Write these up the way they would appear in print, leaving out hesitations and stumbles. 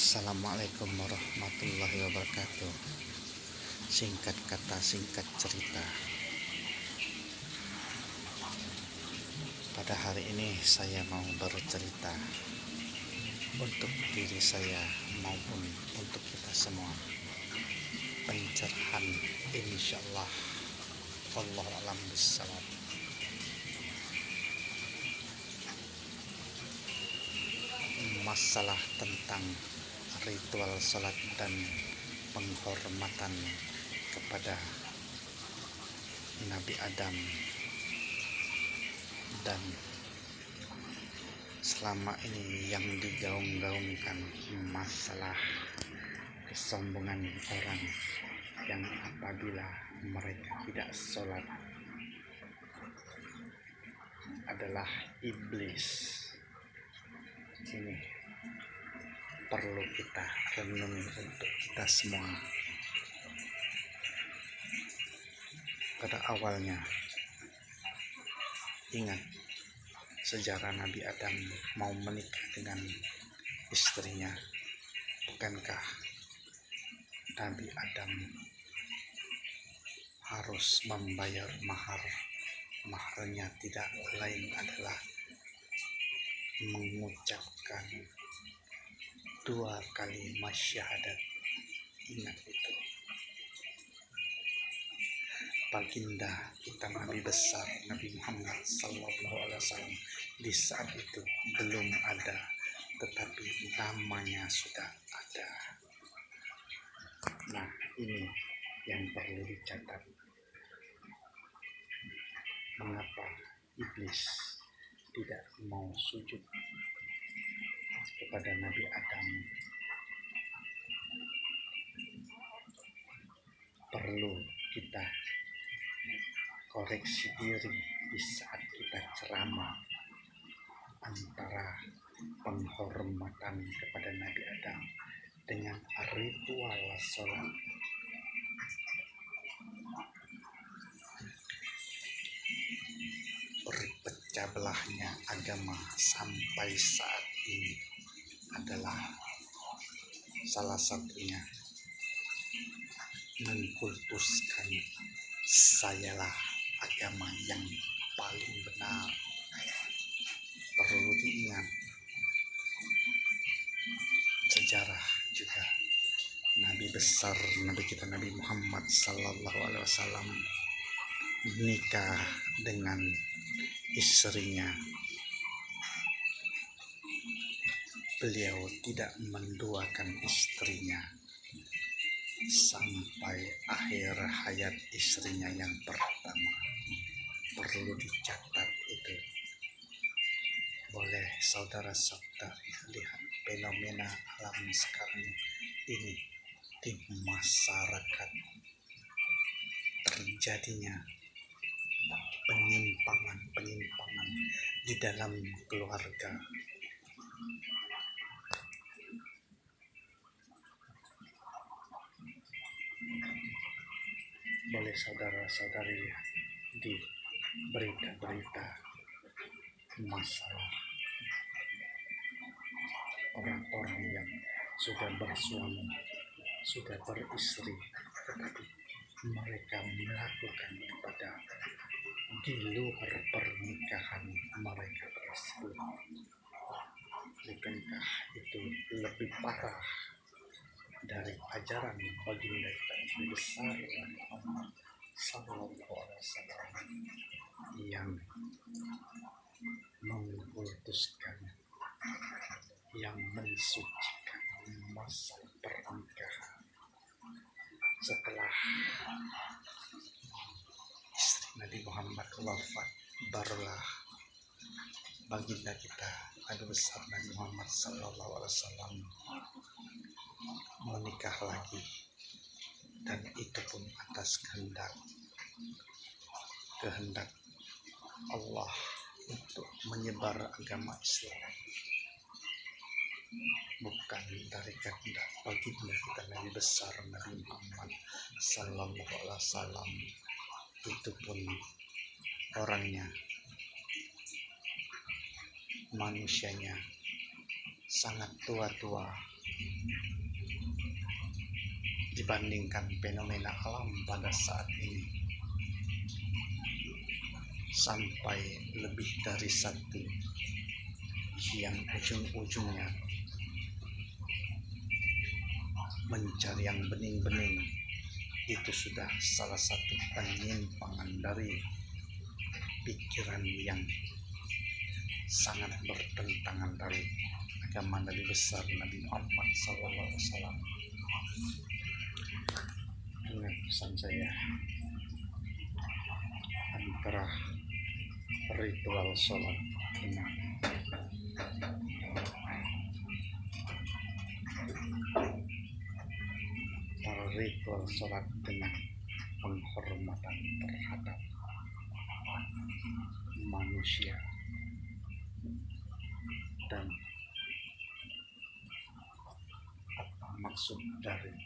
Assalamualaikum warahmatullahi wabarakatuh. Singkat kata, singkat cerita. Pada hari ini saya mau bercerita untuk diri saya maupun untuk kita semua. Pencerahan insyaallah. Wallahu a'lam bishawab. Masalah tentang ritual salat dan penghormatan kepada Nabi Adam, dan selama ini yang digaung-gaungkan masalah kesombongan orang yang apabila mereka tidak sholat adalah iblis. Ini perlu kita renungi untuk kita semua. Pada awalnya, ingat sejarah Nabi Adam mau menikah dengan istrinya. Bukankah Nabi Adam harus membayar mahar? Maharnya tidak lain adalah mengucapkan 2 kalimat syahadat. Ingat itu. Baginda kita Nabi besar Nabi Muhammad SAW di saat itu belum ada, tetapi namanya sudah ada. Nah, ini yang perlu dicatat. Mengapa iblis tidak mau sujud kepada Nabi Adam? Perlu kita koreksi diri di saat kita ceramah antara penghormatan kepada Nabi Adam dengan ritual sholat. Berpecah belahnya agama sampai saat ini adalah salah satunya mengkultuskan sayalah agama yang paling benar. Perlu diingat sejarah juga Nabi besar Nabi kita Nabi Muhammad SAW menikah dengan istrinya. Beliau tidak menduakan istrinya sampai akhir hayat istrinya yang pertama. Perlu dicatat itu. Boleh saudara-saudari lihat fenomena alam sekarang ini di masyarakat, terjadinya penyimpangan di dalam keluarga. Boleh saudara-saudari lihat di berita-berita masalah orang-orang yang sudah bersuami, sudah beristri, tetapi mereka melakukan kepada di luar pernikahan mereka tersebut. Bukankah itu lebih parah dari ajaran baginda kita besar Muhammad SAW yang mengkultuskan, yang mensucikan masa pernikahan? Setelah istri Nabi Muhammad wafat, barulah baginda kita Nabi besar Nabi Muhammad SAW menikah lagi, dan itu pun atas kehendak Allah untuk menyebar agama Islam, bukan dari kehendak baginda kita Nabi besar Nabi Muhammad SAW. Itu pun orangnya, manusianya sangat tua-tua, dibandingkan fenomena alam pada saat ini, sampai lebih dari satu yang ujung-ujungnya mencari yang bening-bening. Itu sudah salah satu penyimpangan dari pikiran yang sangat bertentangan dari agama Nabi besar Nabi Muhammad SAW. Ingat pesan saya, antara ritual sholat dengan ritual sholat dengan penghormatan terhadap manusia dan apa maksud dari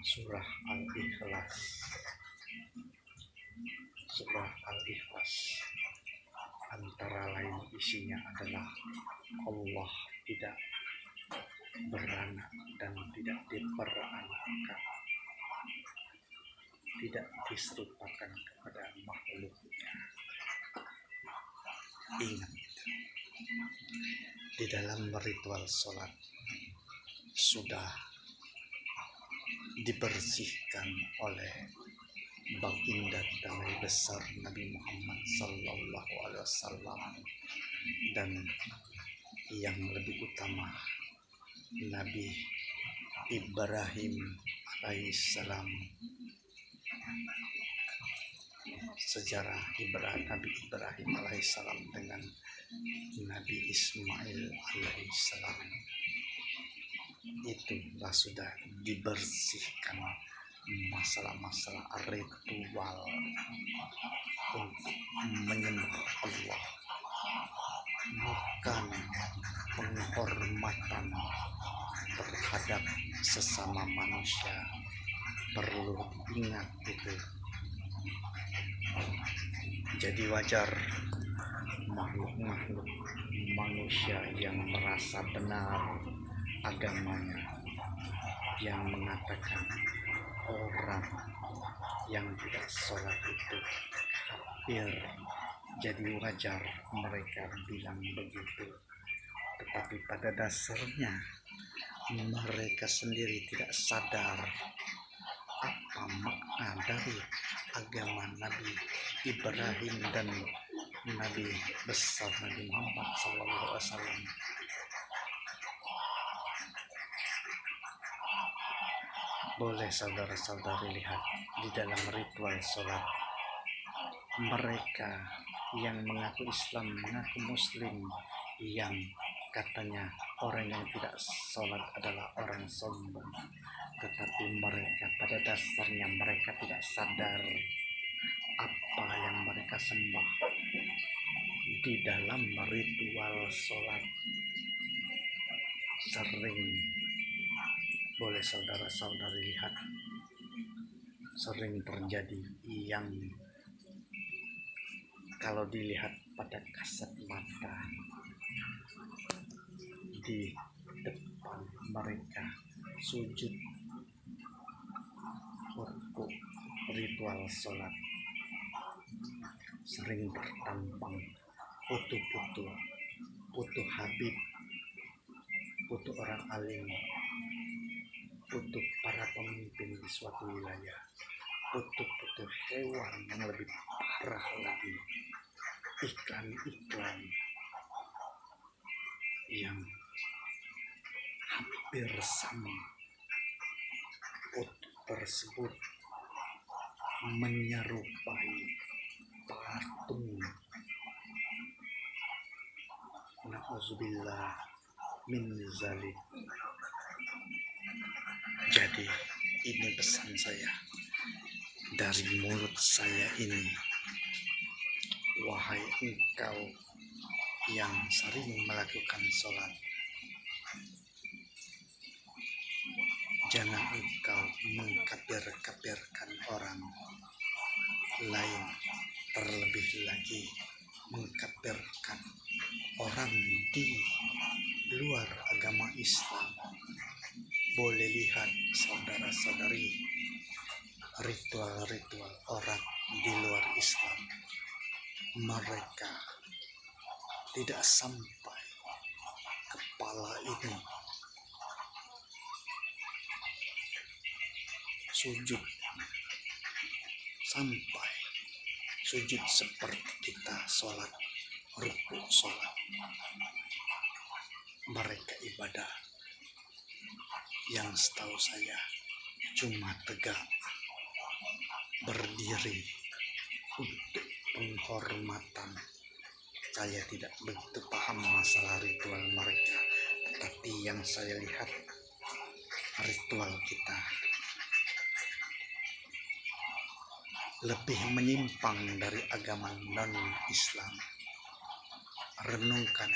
surah Al-Ikhlas. Surah Al-Ikhlas antara lain isinya adalah Allah tidak beranak dan tidak diperanakkan, tidak diserupakan kepada makhluknya. Ingat, di dalam ritual sholat sudah dibersihkan oleh baginda Nabi besar Nabi Muhammad SAW, dan yang lebih utama Nabi Ibrahim alaihissalam. Sejarah Nabi Ibrahim alaihissalam dengan Nabi Ismail alaihissalam itulah sudah dibersihkan masalah-masalah ritual untuk menyembah Allah, bukan penghormatan terhadap sesama manusia. Perlu diingat itu. Jadi wajar makhluk-makhluk manusia yang merasa benar agamanya, yang mengatakan orang yang tidak sholat itu kafir. Jadi wajar mereka bilang begitu, tetapi pada dasarnya mereka sendiri tidak sadar apa makna dari agama Nabi Ibrahim dan Nabi besar Nabi Muhammad SAW. Boleh saudara-saudari lihat di dalam ritual sholat, mereka yang mengaku Islam, mengaku Muslim, yang katanya orang yang tidak sholat adalah orang sombong, tetapi mereka pada dasarnya mereka tidak sadar apa yang mereka sembah di dalam ritual sholat. Sering boleh saudara-saudari lihat, sering terjadi yang kalau dilihat pada kasat mata di depan mereka sujud untuk ritual sholat, sering tertampang foto-foto Habib, foto orang alim, foto para pemimpin di suatu wilayah, foto-foto hewan yang lebih parah lagi, iklan-iklan yang hampir sama. Foto tersebut menyerupai patung. Na'udzubillah min zalik. Jadi ini pesan saya dari mulut saya ini, wahai engkau yang sering melakukan sholat, jangan engkau mengkafir-kafirkan orang lain, terlebih lagi mengkafirkan orang di luar agama Islam. saudara-saudari, ritual-ritual orang di luar Islam, mereka tidak sampai kepala ini sujud, sampai sujud seperti kita sholat, ruku sholat. Mereka ibadah yang setahu saya cuma tegak berdiri untuk penghormatan. Saya tidak begitu paham masalah ritual mereka, tetapi yang saya lihat ritual kita lebih menyimpang dari agama non-Islam. Renungkan,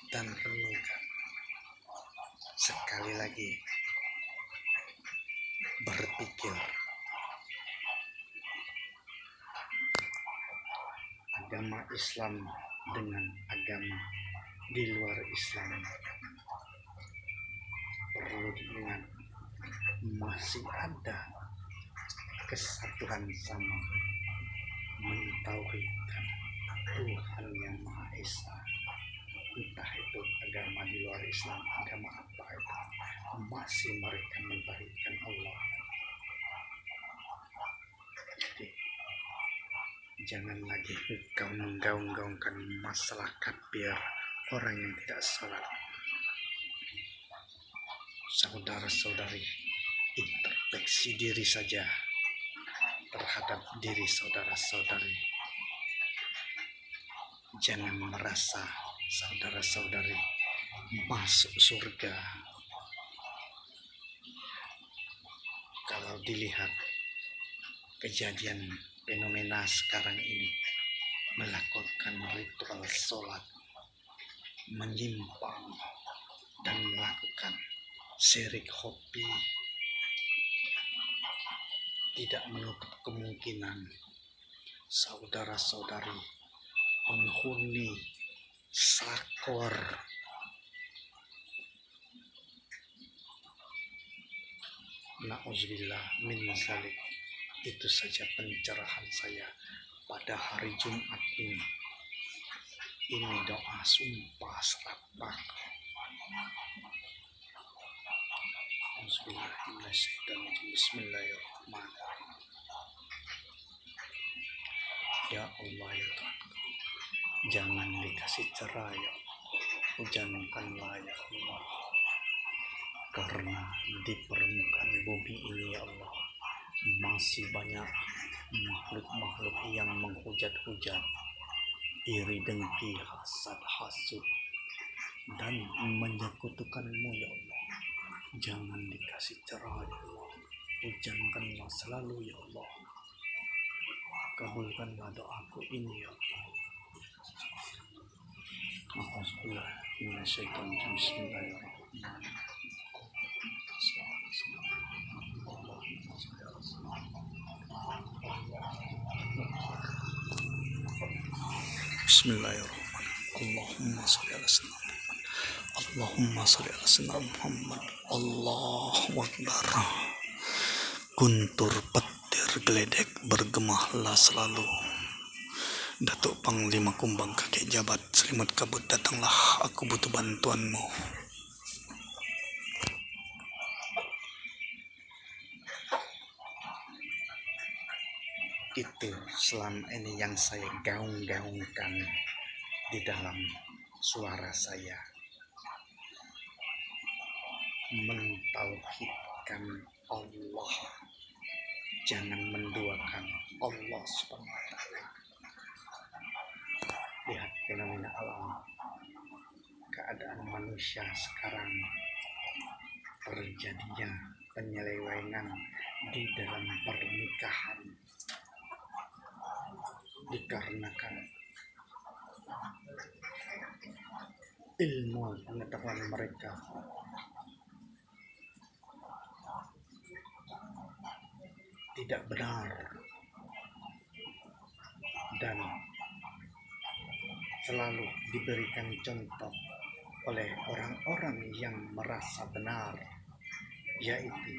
dan renungkan. Sekali lagi, berpikir. Agama Islam dengan agama di luar Islam perlu diingat, masih ada kesatuan sama, mentauhidkan Tuhan yang Maha Esa. Entah itu agama di luar Islam, agama apa itu, masih mereka mentauhidkan Allah. Jadi jangan lagi kau menggaung-gaungkan masalah kafir orang yang tidak salat. Saudara-saudari, introspeksi diri saja terhadap diri saudara-saudari. Jangan merasa saudara-saudari masuk surga. Kalau dilihat kejadian fenomena sekarang ini, melakukan ritual sholat, menyimpang dan melakukan syirik hobi, tidak menutup kemungkinan saudara-saudari penghuni sakor na'udzubillah min zalik. Itu saja pencerahan saya pada hari Jumat ini. Ini doa sumpah serapah. Bismillahirrahmanirrahim. Ya Allah, ya Tuhan, jangan dikasih cerai ya Allah. Hujankanlah ya Allah, karena di permukaan bumi ini ya Allah masih banyak makhluk-makhluk yang menghujat-hujat, iri dengki, hasad, hasud, dan menyekutukanmu ya Allah. Jangan dikasih cerah ya Allah, hujankanlah selalu ya Allah. Kabulkanlah doaku ini ya Allah. Bismillahirrahmanirrahim. Bismillahirrahmanirrahim. Allahumma sholli ala sayyidina Muhammad. Allahumma sholli ala sayyidina Muhammad. Allahu Akbar. Guntur petir geledek bergemahlah selalu. Datuk Panglima Kumbang kakek jabat selimut kabut, datanglah aku butuh bantuanmu. Itu selama ini yang saya gaung-gaungkan di dalam suara saya. Mentauhidkan Allah, jangan menduakan Allah Subhanahu wa Ta'ala. Lihat fenomena alam, keadaan manusia sekarang, terjadinya penyelewengan di dalam pernikahan dikarenakan ilmu pengetahuan mereka tidak benar dan selalu diberikan contoh oleh orang-orang yang merasa benar. yaitu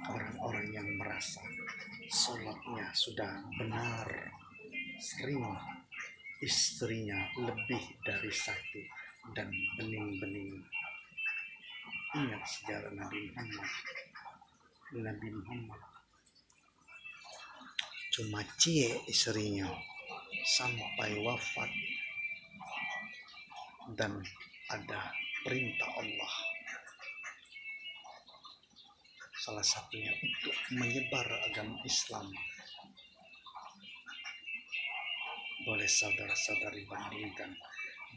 orang-orang yang merasa sholatnya sudah benar, sering istrinya lebih dari satu, dan bening-bening. Ingat sejarah Nabi Muhammad cuma cie istrinya sampai wafat, dan ada perintah Allah, salah satunya untuk menyebar agama Islam. Boleh saudara-saudari bandingkan,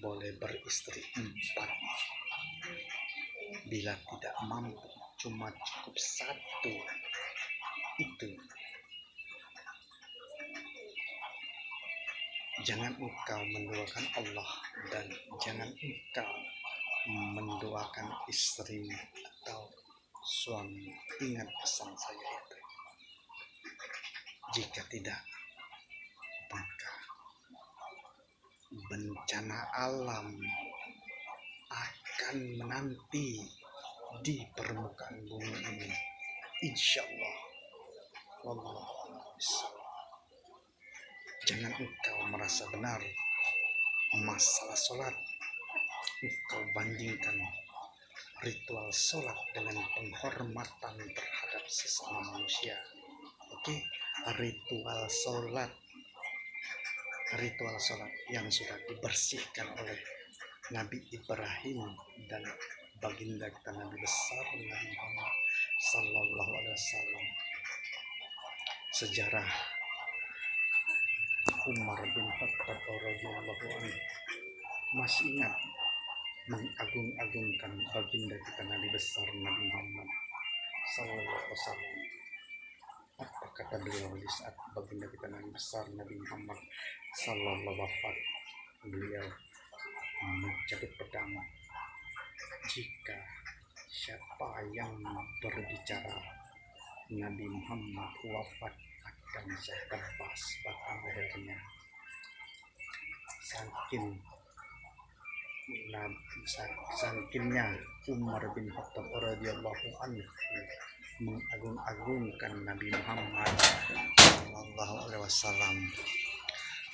boleh beristri 4. Bila tidak mampu, cuma cukup 1. Itu jangan engkau mendoakan Allah, dan jangan engkau mendoakan istri atau suami. Ingat pesan saya itu. Jika tidak, maka bencana alam akan menanti di permukaan bumi ini, insya Allah. Wallahu a'lam. Jangan engkau merasa benar masalah sholat, engkau bandingkan ritual sholat dengan penghormatan terhadap sesama manusia. Oke, ritual sholat yang sudah dibersihkan oleh Nabi Ibrahim dan baginda kita Nabi besar Nabi Muhammad Sallallahu Alaihi Wasallam. Sejarah Umar bin Khattab radhiyallahu anhu masih ingat mengagung-agungkan baginda kita Nabi besar Nabi Muhammad Sallallahu Alaihi Wasallam. Apa kata beliau di saat baginda kita Nabi besar Nabi Muhammad Sallallahu Alaihi wafat? Beliau mencabut pedang. Jika siapa yang berbicara Nabi Muhammad wafat, akan saya tebas batang lehernya. Sakitnya Umar bin Khattab radhiyallahu anhu mengagung-agungkan Nabi Muhammad Sallallahu Alaihi Wasallam,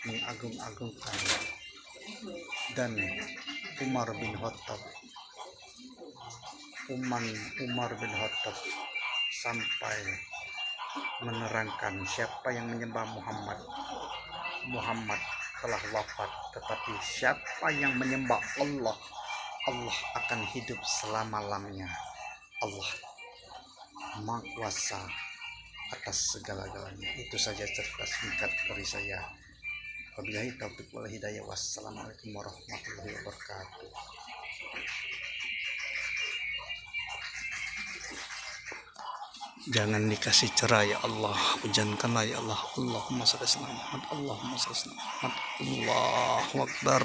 mengagung-agungkan, dan Umar bin Khattab sampai menerangkan siapa yang menyembah Muhammad telah wafat, tetapi siapa yang menyembah Allah akan hidup selama-lamanya. Allah Maha Kuasa atas segala-galanya. Itu saja cerita singkat dari saya. Wabillahi taufiq wal hidayah. Wassalamualaikum warahmatullahi wabarakatuh. Jangan dikasih cerai ya Allah, hujankanlah ya Allah. Allahumma shalli ala Muhammad, Allahumma shalli ala Muhammad. Allahu Akbar.